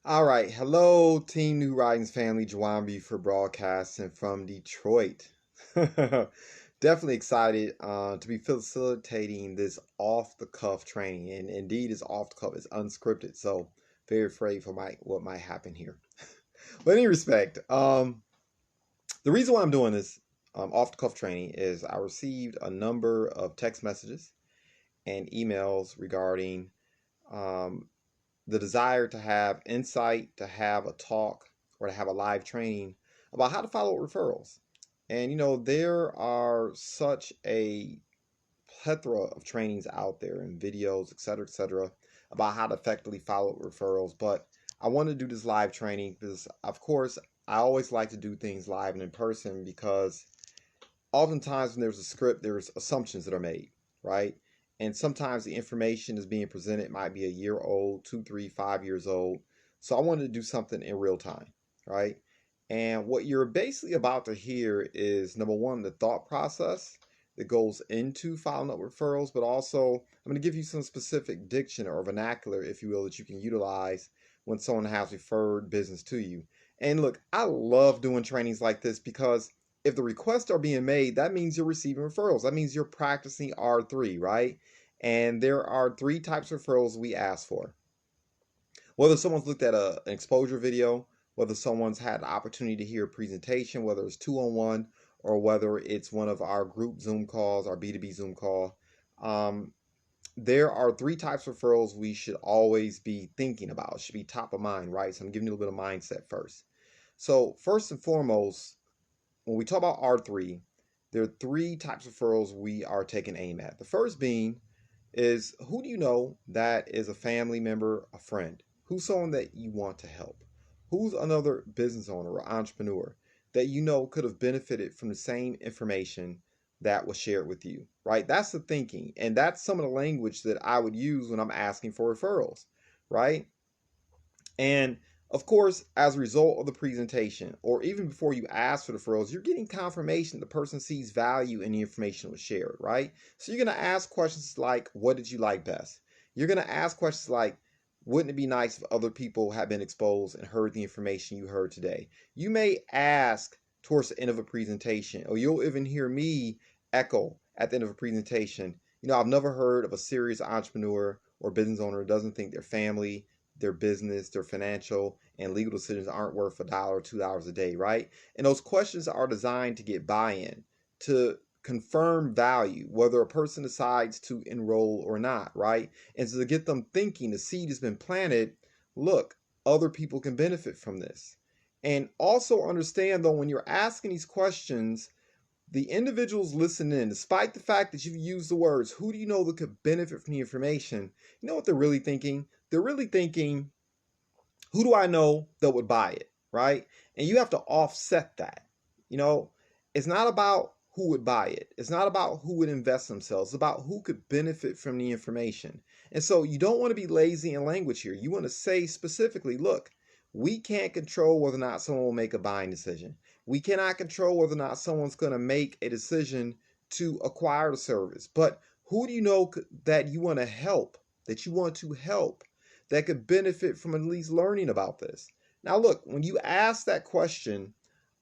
All right. Hello, Team New Writings family. Juwan B for broadcasting from Detroit. Definitely excited to be facilitating this off the cuff training. And indeed, it's off the cuff, it's unscripted. So, very afraid for what might happen here. But in any respect, the reason why I'm doing this off the cuff training is I received a number of text messages and emails regarding um, the desire to have insight, to have a talk, or to have a live training about how to follow referrals. And there are such a plethora of trainings out there and videos, et cetera, about how to effectively follow referrals. But I want to do this live training because, of course, I always like to do things live and in person because oftentimes when there's a script, there's assumptions that are made, right? And sometimes the information is being presented might be a year old, 2, 3, 5 years old. So I wanted to do something in real time, right? And what you're basically about to hear is number one, the thought process that goes into following up referrals, but also I'm going to give you some specific diction or vernacular, if you will, that you can utilize when someone has referred business to you. And look, I love doing trainings like this because if the requests are being made, that means you're receiving referrals. That means you're practicing R3, right? And there are three types of referrals we ask for. Whether someone's looked at an exposure video, whether someone's had the opportunity to hear a presentation, whether it's 2-on-1 or whether it's one of our group Zoom calls, our B2B Zoom call. There are three types of referrals we should always be thinking about. It should be top of mind, right? So I'm giving you a little bit of mindset first. So first and foremost, when we talk about R3, there are three types of referrals we are taking aim at. The first being is, who do you know that is a family member, a friend? Who's someone that you want to help? Who's another business owner or entrepreneur that you know could have benefited from the same information that was shared with you, right? That's the thinking. And that's some of the language that I would use when I'm asking for referrals, right? And of course, as a result of the presentation, or even before you ask for the referrals, you're getting confirmation the person sees value in the information that was shared, right? So you're going to ask questions like, what did you like best? You're going to ask questions like, wouldn't it be nice if other people had been exposed and heard the information you heard today? You may ask towards the end of a presentation, or you'll even hear me echo at the end of a presentation, I've never heard of a serious entrepreneur or business owner who doesn't think their family, their business, their financial and legal decisions aren't worth $1 or $2 a day, right? And those questions are designed to get buy-in, to confirm value, whether a person decides to enroll or not, right? And so to get them thinking, the seed has been planted, look, other people can benefit from this. And also understand though, when you're asking these questions, the individuals listening, despite the fact that you've used the words, who do you know that could benefit from the information? You know what they're really thinking? They're really thinking, who do I know that would buy it, right? And you have to offset that. It's not about who would buy it. It's not about who would invest themselves. It's about who could benefit from the information. And so you don't want to be lazy in language here. You want to say specifically, look, we can't control whether or not someone will make a buying decision. We cannot control whether or not someone's going to make a decision to acquire the service. But who do you know that you want to help, that could benefit from at least learning about this? Now, look, when you ask that question,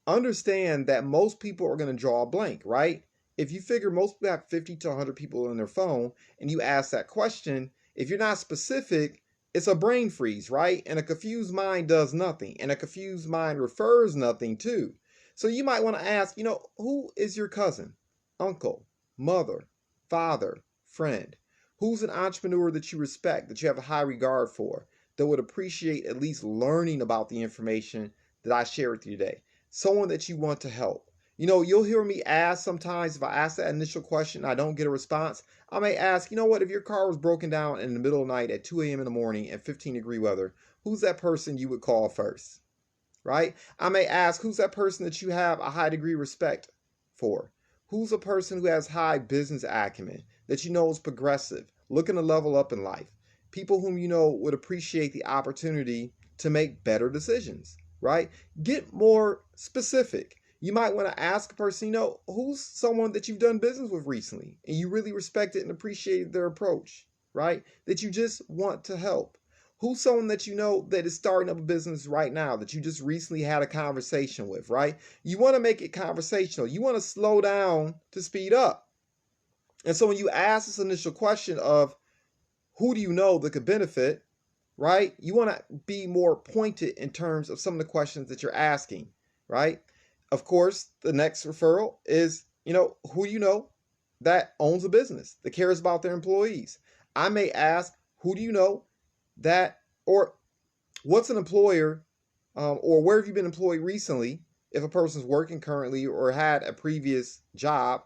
understand that most people are going to draw a blank, right? If you figure most people have 50 to 100 people on their phone and you ask that question, if you're not specific, it's a brain freeze, right? And a confused mind does nothing. And a confused mind refers nothing too. So you might want to ask, who is your cousin, uncle, mother, father, friend? Who's an entrepreneur that you respect, that you have a high regard for, that would appreciate at least learning about the information that I share with you today? Someone that you want to help. You'll hear me ask sometimes, if I ask that initial question and I don't get a response, I may ask, what, if your car was broken down in the middle of the night at 2 a.m. in the morning in 15-degree weather, who's that person you would call first? Right? I may ask, who's that person that you have a high degree of respect for? Who's a person who has high business acumen, that you know is progressive, looking to level up in life? People whom you know would appreciate the opportunity to make better decisions, right? Get more specific. You might want to ask a person, who's someone that you've done business with recently and you really respected and appreciated their approach, right? That you just want to help. Who's someone that you know that is starting up a business right now that you just recently had a conversation with, right? You want to make it conversational. You want to slow down to speed up. And so when you ask this initial question of who do you know that could benefit, right? You want to be more pointed in terms of some of the questions that you're asking, right? Of course, the next referral is, who do you know that owns a business, that cares about their employees? I may ask, who do you know that, or what's an employer, or where have you been employed recently? If a person's working currently or had a previous job,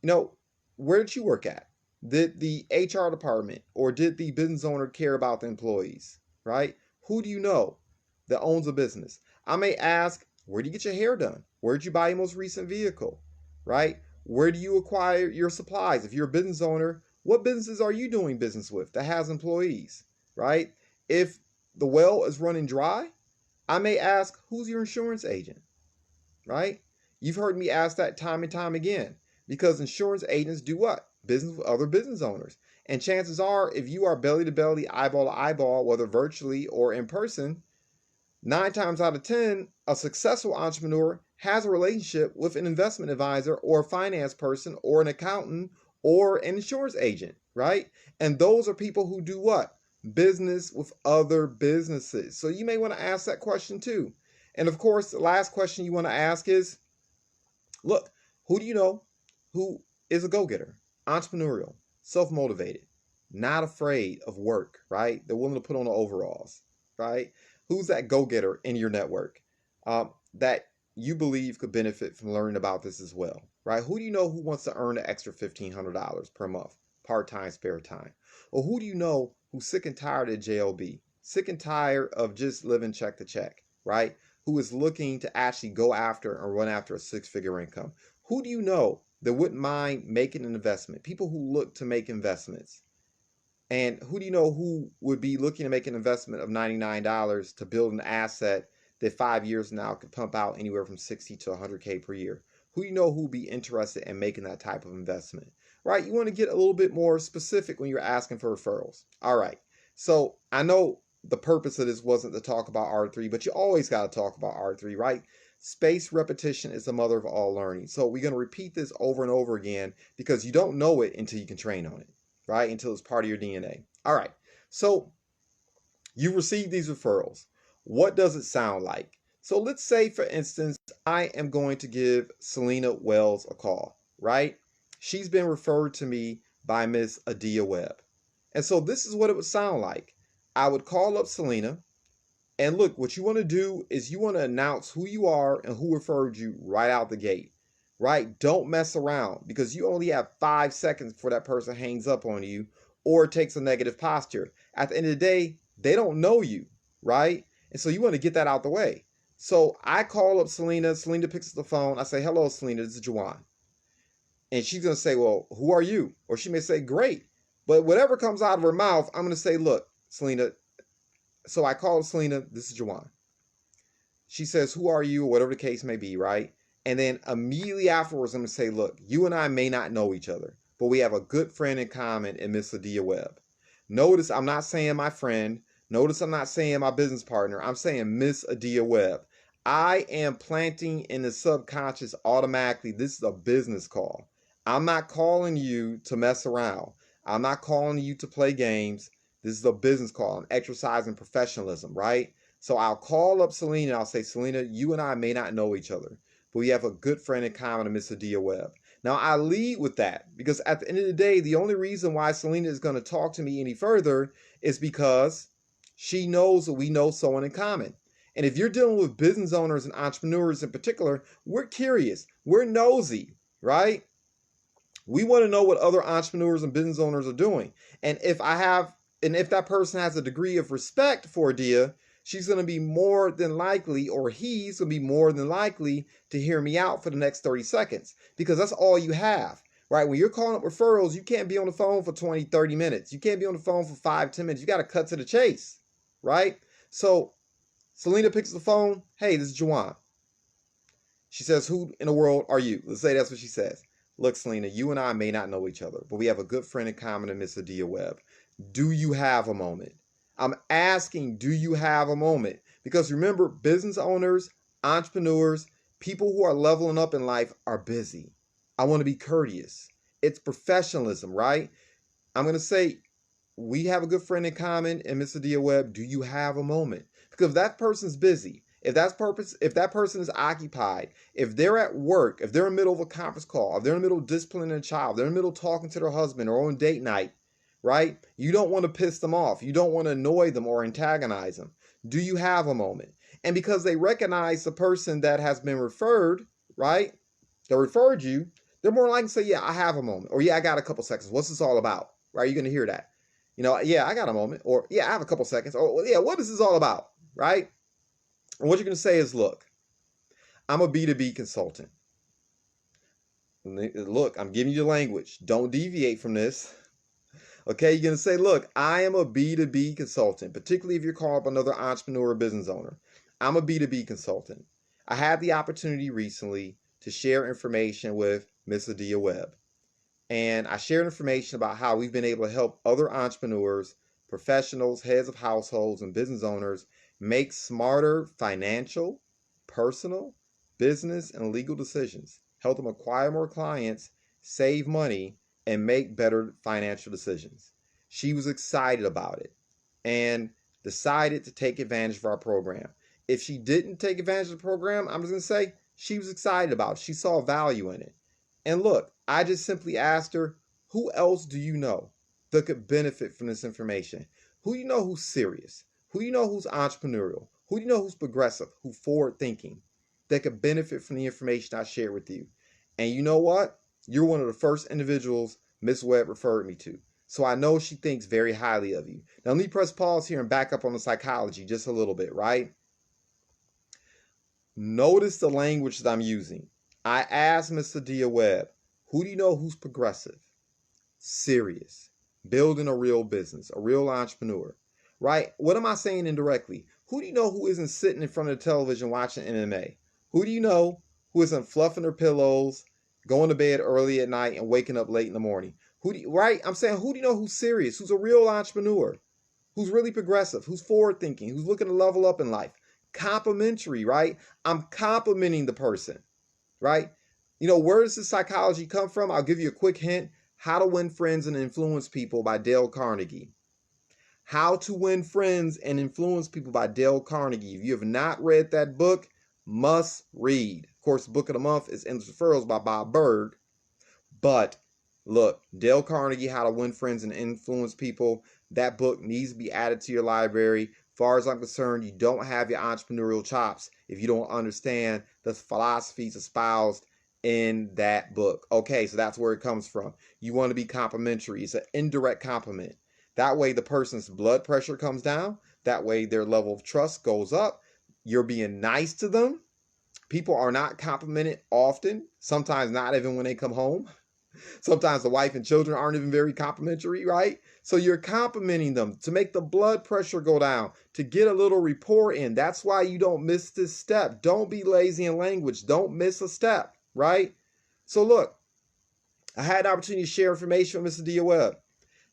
you know, where did you work at? Did the HR department or did the business owner care about the employees, right? Who do you know that owns a business? I may ask, where do you get your hair done? Where did you buy your most recent vehicle, right? Where do you acquire your supplies? If you're a business owner, what businesses are you doing business with that has employees, right? If the well is running dry, I may ask, who's your insurance agent, right? You've heard me ask that time and time again because insurance agents do what? Business with other business owners. And chances are, if you are belly to belly, eyeball to eyeball, whether virtually or in person, 9 times out of 10, a successful entrepreneur has a relationship with an investment advisor or a finance person or an accountant or an insurance agent, right? And those are people who do what? Business with other businesses. So you may want to ask that question too. And of course, the last question you want to ask is, look, who do you know who is a go-getter, entrepreneurial, self-motivated, not afraid of work, right? They're willing to put on the overalls, right? Who's that go-getter in your network that you believe could benefit from learning about this as well, right? Who do you know who wants to earn an extra $1,500 per month, part-time, spare time? Or who do you know who's sick and tired of JLB, sick and tired of just living check to check, right? Who is looking to actually go after and run after a six-figure income? Who do you know that wouldn't mind making an investment? People who look to make investments. And who do you know who would be looking to make an investment of $99 to build an asset that 5 years now could pump out anywhere from 60 to 100K per year? Who do you know who would be interested in making that type of investment? Right? You want to get a little bit more specific when you're asking for referrals. All right. So I know the purpose of this wasn't to talk about R3, but you always got to talk about R3, right? Spaced repetition is the mother of all learning. So we're going to repeat this over and over again because you don't know it until you can train on it, right? Until it's part of your DNA. All right. So you receive these referrals. What does it sound like? So let's say, for instance, I am going to give Selena Wells a call, right? She's been referred to me by Miss Adia Webb. And so this is what it would sound like. I would call up Selena, and look, what you want to do is you want to announce who you are and who referred you right out the gate, right? Don't mess around because you only have 5 seconds before that person hangs up on you or takes a negative posture. At the end of the day, they don't know you, right? And so you want to get that out the way. So I call up Selena. Selena picks up the phone. I say, hello, Selena, this is Juwan. And she's going to say, well, who are you? Or she may say, great. But whatever comes out of her mouth, I'm going to say, look, Selena. So I call Selena, this is Juwan. She says, who are you? Or whatever the case may be, right? And then immediately afterwards, I'm going to say, look, you and I may not know each other, but we have a good friend in common in Miss Adia Webb. Notice I'm not saying my friend. Notice I'm not saying my business partner. I'm saying Miss Adia Webb. I am planting in the subconscious automatically, this is a business call. I'm not calling you to mess around. I'm not calling you to play games. This is a business call. I'm exercising professionalism, right? So I'll call up Selena. I'll say, Selena, you and I may not know each other, but we have a good friend in common in Miss Adia Webb. Now, I lead with that because at the end of the day, the only reason why Selena is going to talk to me any further is because she knows that we know someone in common. And if you're dealing with business owners and entrepreneurs in particular, we're curious. We're nosy, right? We want to know what other entrepreneurs and business owners are doing. And if that person has a degree of respect for Adia, she's going to be more than likely, or he's going to be more than likely to hear me out for the next 30 seconds because that's all you have, right? When you're calling up referrals, you can't be on the phone for 20, 30 minutes. You can't be on the phone for 5, 10 minutes. You got to cut to the chase, right? So Selena picks the phone. Hey, this is Juwan. She says, who in the world are you? Let's say that's what she says. Look, Selena, you and I may not know each other, but we have a good friend in common in Miss Adia Webb. Do you have a moment? I'm asking, do you have a moment? Because remember, business owners, entrepreneurs, people who are leveling up in life are busy. I want to be courteous. It's professionalism, right? I'm going to say, we have a good friend in common, and Mr. Dia Webb, do you have a moment? Because if that person's busy, if that person is occupied, if they're at work, if they're in the middle of a conference call, if they're in the middle of disciplining a child, they're in the middle of talking to their husband or on date night, right? You don't want to piss them off. You don't want to annoy them or antagonize them. Do you have a moment? And because they recognize the person that has been referred, right? That referred you, they're more likely to say, yeah, I have a moment. Or yeah, I got a couple seconds. What's this all about? Right? You're going to hear that. Yeah, I got a moment. Or yeah, I have a couple seconds. Or yeah, what is this all about? Right? And what you're going to say is, look, I'm a B2B consultant. Look, I'm giving you the language. Don't deviate from this. Okay, you're going to say, look, I am a B2B consultant, particularly if you're calling up another entrepreneur or business owner. I'm a B2B consultant. I had the opportunity recently to share information with Ms. Adia Webb. And I shared information about how we've been able to help other entrepreneurs, professionals, heads of households, and business owners make smarter financial, personal, business, and legal decisions, help them acquire more clients, save money, and make better financial decisions. She was excited about it and decided to take advantage of our program. If she didn't take advantage of the program, I'm just going to say she was excited about it. She saw value in it. And look, I just simply asked her, who else do you know that could benefit from this information? Who do you know who's serious? Who do you know who's entrepreneurial? Who do you know who's progressive, who's forward thinking, that could benefit from the information I shared with you? And you know what? You're one of the first individuals Ms. Webb referred me to. So I know she thinks very highly of you. Now let me press pause here and back up on the psychology just a little bit, right? Notice the language that I'm using. I asked Mr. Dia Webb, who do you know who's progressive, serious, building a real business, a real entrepreneur, right? What am I saying indirectly? Who do you know who isn't sitting in front of the television watching MMA? Who do you know who isn't fluffing their pillows, going to bed early at night and waking up late in the morning? Right? I'm saying, who do you know who's serious, who's a real entrepreneur, who's really progressive, who's forward thinking, who's looking to level up in life? Complimentary, right? I'm complimenting the person, right? Where does this psychology come from? I'll give you a quick hint. How to Win Friends and Influence People by Dale Carnegie. How to Win Friends and Influence People by Dale Carnegie. If you have not read that book, must read. Of course, the book of the month is Endless Referrals by Bob Berg. But look, Dale Carnegie, How to Win Friends and Influence People. That book needs to be added to your library. As far as I'm concerned, you don't have your entrepreneurial chops if you don't understand the philosophies espoused in that book. Okay, so that's where it comes from. You want to be complimentary. It's an indirect compliment. That way the person's blood pressure comes down. That way their level of trust goes up. You're being nice to them. People are not complimented often, sometimes not even when they come home. Sometimes the wife and children aren't even very complimentary, right? So you're complimenting them to make the blood pressure go down, to get a little rapport in. That's why you don't miss this step. Don't be lazy in language. Don't miss a step, right? So look, I had the opportunity to share information with Mrs. Dia Webb.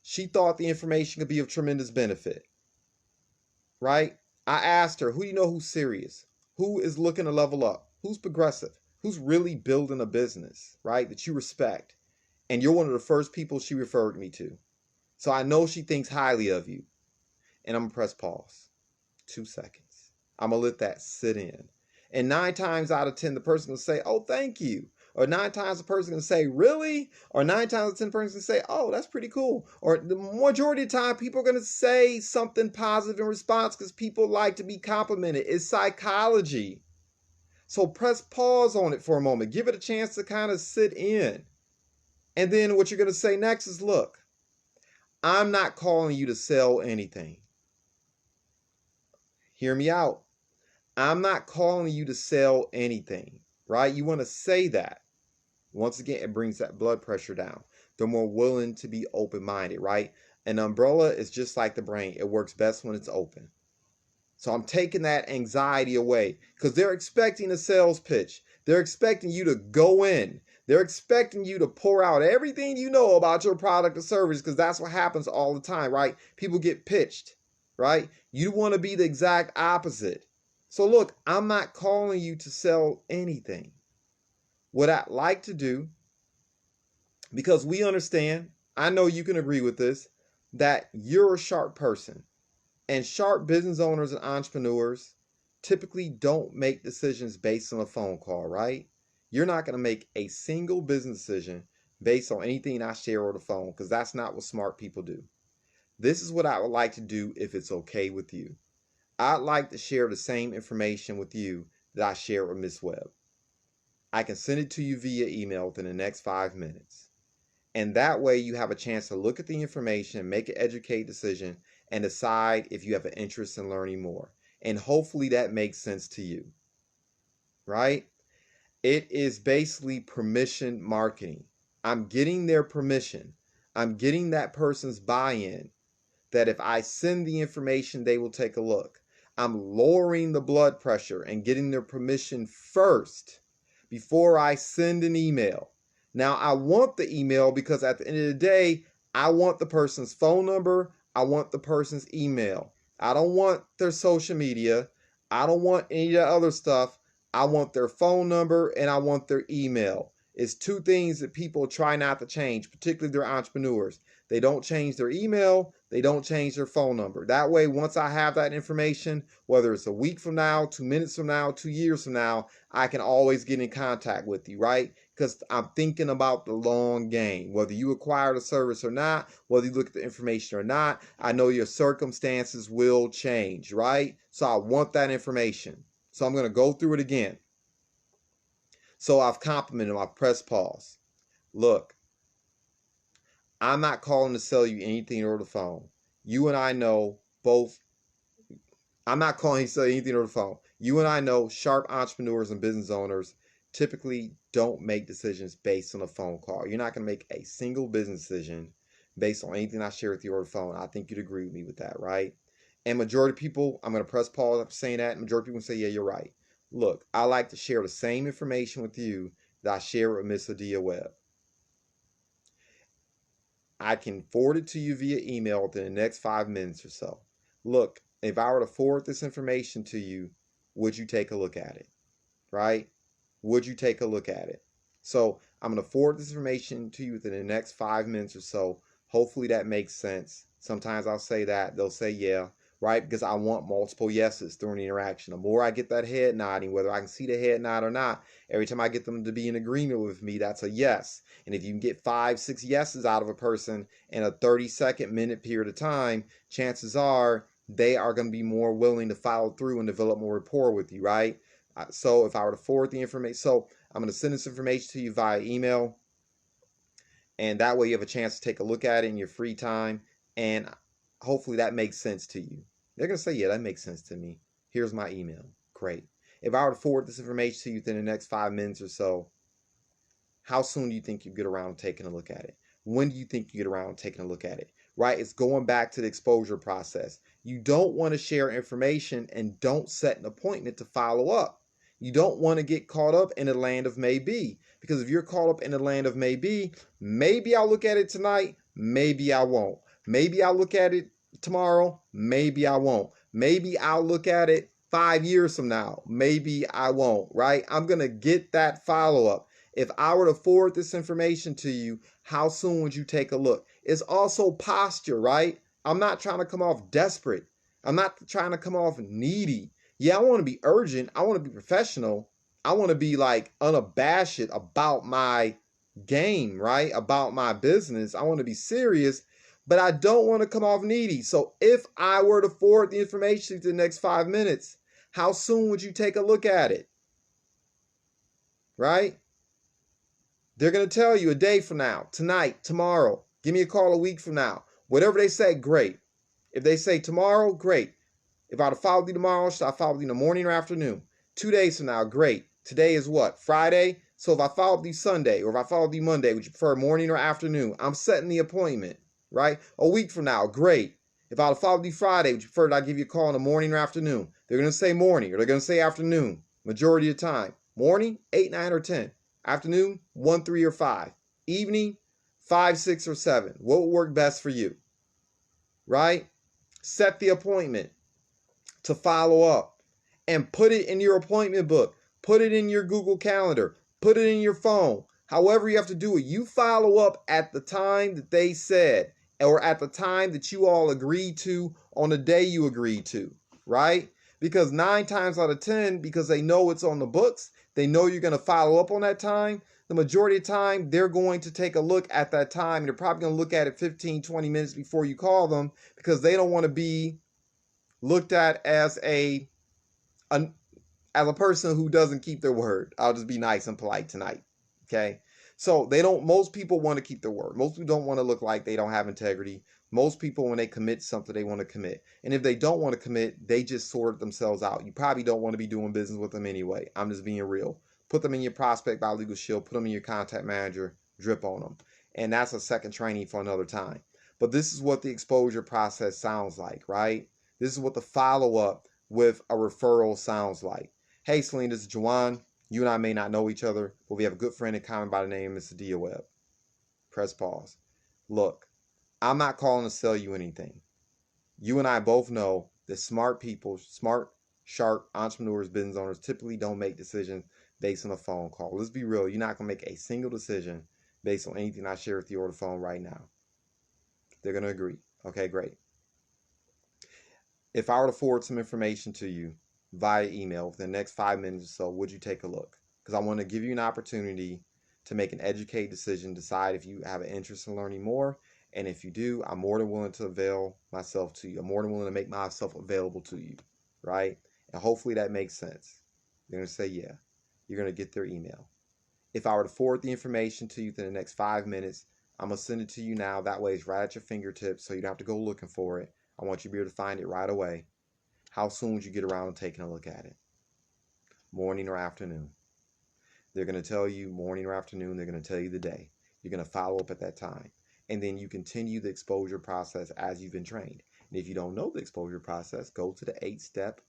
She thought the information could be of tremendous benefit, right? I asked her, who do you know who's serious? Who is looking to level up? Who's progressive? Who's really building a business, right, that you respect? And you're one of the first people she referred me to. So I know she thinks highly of you. And I'm going to press pause. 2 seconds. I'm going to let that sit in. And 9 times out of 10, the person will say, oh, thank you. Or 9 times the person can say, really? Or 9 times out of 10, the person can say, oh, that's pretty cool. Or the majority of the time, people are going to say something positive in response because people like to be complimented. It's psychology. So press pause on it for a moment. Give it a chance to kind of sit in. And then what you're going to say next is, look, I'm not calling you to sell anything. Hear me out. I'm not calling you to sell anything, right? You want to say that. Once again, it brings that blood pressure down. They're more willing to be open-minded, right? An umbrella is just like the brain. It works best when it's open. So I'm taking that anxiety away because they're expecting a sales pitch. They're expecting you to go in. They're expecting you to pour out everything you know about your product or service because that's what happens all the time, right? People get pitched. right? You want to be the exact opposite. So look, I'm not calling you to sell anything. What I'd like to do, because we understand, I know you can agree with this, that you're a sharp person. And sharp business owners and entrepreneurs typically don't make decisions based on a phone call, right? You're not going to make a single business decision based on anything I share over the phone, because that's not what smart people do. This is what I would like to do if it's okay with you. I'd like to share the same information with you that I share with Miss Webb. I can send it to you via email within the next 5 minutes. And that way you have a chance to look at the information, make an educated decision, and decide if you have an interest in learning more. And hopefully that makes sense to you, right? It is basically permission marketing. I'm getting their permission. I'm getting that person's buy-in that if I send the information, they will take a look. I'm lowering the blood pressure and getting their permission first before I send an email. Now, I want the email because at the end of the day, I want the person's phone number. I want the person's email. I don't want their social media. I don't want any of the other stuff. I want their phone number and I want their email. It's two things that people try not to change, particularly their entrepreneurs. They don't change their email. They don't change their phone number. That way, once I have that information, whether it's a week from now, 2 minutes from now, 2 years from now, I can always get in contact with you, right? Because I'm thinking about the long game. Whether you acquire the service or not, whether you look at the information or not, I know your circumstances will change, right? So I want that information. So I'm going to go through it again. So I've complimented them. I've pressed pause. Look, I'm not calling to sell you anything over the phone. You and I know both. I'm not calling to sell you anything over the phone. You and I know sharp entrepreneurs and business owners typically don't make decisions based on a phone call. You're not going to make a single business decision based on anything I share with you over the phone. I think you'd agree with me with that, right? And majority of people, I'm going to press pause after saying that. Majority of people say, yeah, you're right. Look, I like to share the same information with you that I share with Miss Adia Webb. I can forward it to you via email within the next 5 minutes or so. Look, if I were to forward this information to you, would you take a look at it? Right? Would you take a look at it? So I'm going to forward this information to you within the next 5 minutes or so. Hopefully that makes sense. Sometimes I'll say that. They'll say yeah, right? Because I want multiple yeses during the interaction. The more I get that head nodding, whether I can see the head nod or not, every time I get them to be in agreement with me, that's a yes. And if you can get 5, 6 yeses out of a person in a 30-second minute period of time, chances are they are going to be more willing to follow through and develop more rapport with you, right? So if I were to forward the information, so I'm going to send this information to you via email, and that way you have a chance to take a look at it in your free time, and hopefully that makes sense to you. They're going to say, yeah, that makes sense to me. Here's my email. Great. If I were to forward this information to you within the next 5 minutes or so, how soon do you think you get around taking a look at it? When do you think you get around taking a look at it? Right? It's going back to the exposure process. You don't want to share information and don't set an appointment to follow up. You don't want to get caught up in the land of maybe, because if you're caught up in the land of maybe I'll look at it tonight, maybe I won't. Maybe I'll look at it tomorrow, maybe I won't. Maybe I'll look at it 5 years from now, maybe I won't, right? I'm going to get that follow-up. If I were to forward this information to you, how soon would you take a look? It's also posture, right? I'm not trying to come off desperate. I'm not trying to come off needy. Yeah, I want to be urgent. I want to be professional. I want to be like unabashed about my game, right? About my business. I want to be serious, but I don't want to come off needy. So if I were to forward the information to the next 5 minutes, how soon would you take a look at it? Right? They're going to tell you a day from now, tonight, tomorrow. Give me a call a week from now. Whatever they say, great. If they say tomorrow, great. If I were to follow you tomorrow, should I follow you in the morning or afternoon? 2 days from now, great. Today is what? Friday? So if I followed you Sunday or if I followed you Monday, would you prefer morning or afternoon? I'm setting the appointment, right? A week from now, great. If I were to follow you Friday, would you prefer that I give you a call in the morning or afternoon? They're going to say morning or they're going to say afternoon, majority of the time. Morning, 8, 9, or 10. Afternoon, 1, 3, or 5. Evening, 5, 6, or 7. What would work best for you? Right? set the appointment to follow up and put it in your appointment book. Put it in your Google Calendar. Put it in your phone. However you have to do it. You follow up at the time that they said or at the time that you all agreed to on the day you agreed to, right? Because 9 times out of 10, because they know it's on the books, they know you're going to follow up on that time. The majority of the time, they're going to take a look at that time. And they're probably going to look at it 15, 20 minutes before you call them because they don't want to be looked at as a person who doesn't keep their word. I'll just be nice and polite tonight. Okay. So most people want to keep their word. Most people don't want to look like they don't have integrity. Most people, when they commit something, they want to commit. And if they don't want to commit, they just sort themselves out. You probably don't want to be doing business with them anyway. I'm just being real. Put them in your prospect by Legal Shield. Put them in your contact manager. Drip on them. And that's a second training for another time. But this is what the exposure process sounds like, right? This is what the follow-up with a referral sounds like. Hey, Celine, this is Juwan. You and I may not know each other, but we have a good friend in common by the name of Mr. Diaweb. Press pause. Look, I'm not calling to sell you anything. You and I both know that smart people, smart, sharp entrepreneurs, business owners typically don't make decisions based on a phone call. Let's be real. You're not going to make a single decision based on anything I share with you over the phone right now. They're going to agree. Okay, great. If I were to forward some information to you via email within the next 5 minutes or so, would you take a look? Because I want to give you an opportunity to make an educated decision, decide if you have an interest in learning more. And if you do, I'm more than willing to avail myself to you. I'm more than willing to make myself available to you, right? And hopefully that makes sense. You're going to say, yeah. You're going to get their email. If I were to forward the information to you within the next 5 minutes, I'm going to send it to you now. That way it's right at your fingertips, so you don't have to go looking for it. I want you to be able to find it right away. How soon would you get around to taking a look at it? Morning or afternoon? They're going to tell you morning or afternoon. They're going to tell you the day. You're going to follow up at that time. And then you continue the exposure process as you've been trained. And if you don't know the exposure process, go to the 8-step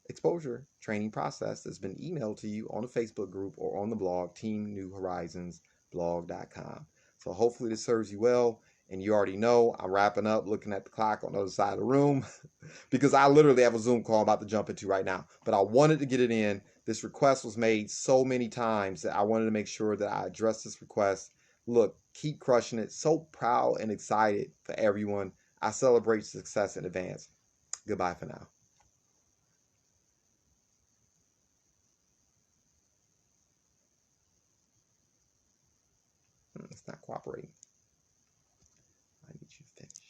exposure training process that's been emailed to you on the Facebook group or on the blog, teamnewhorizonsblog.com. So hopefully this serves you well. And you already know I'm wrapping up, looking at the clock on the other side of the room because I literally have a Zoom call I'm about to jump into right now. But I wanted to get it in. This request was made so many times that I wanted to make sure that I addressed this request. Look, keep crushing it. So proud and excited for everyone. I celebrate success in advance. Goodbye for now. It's not cooperating. I need you to finish.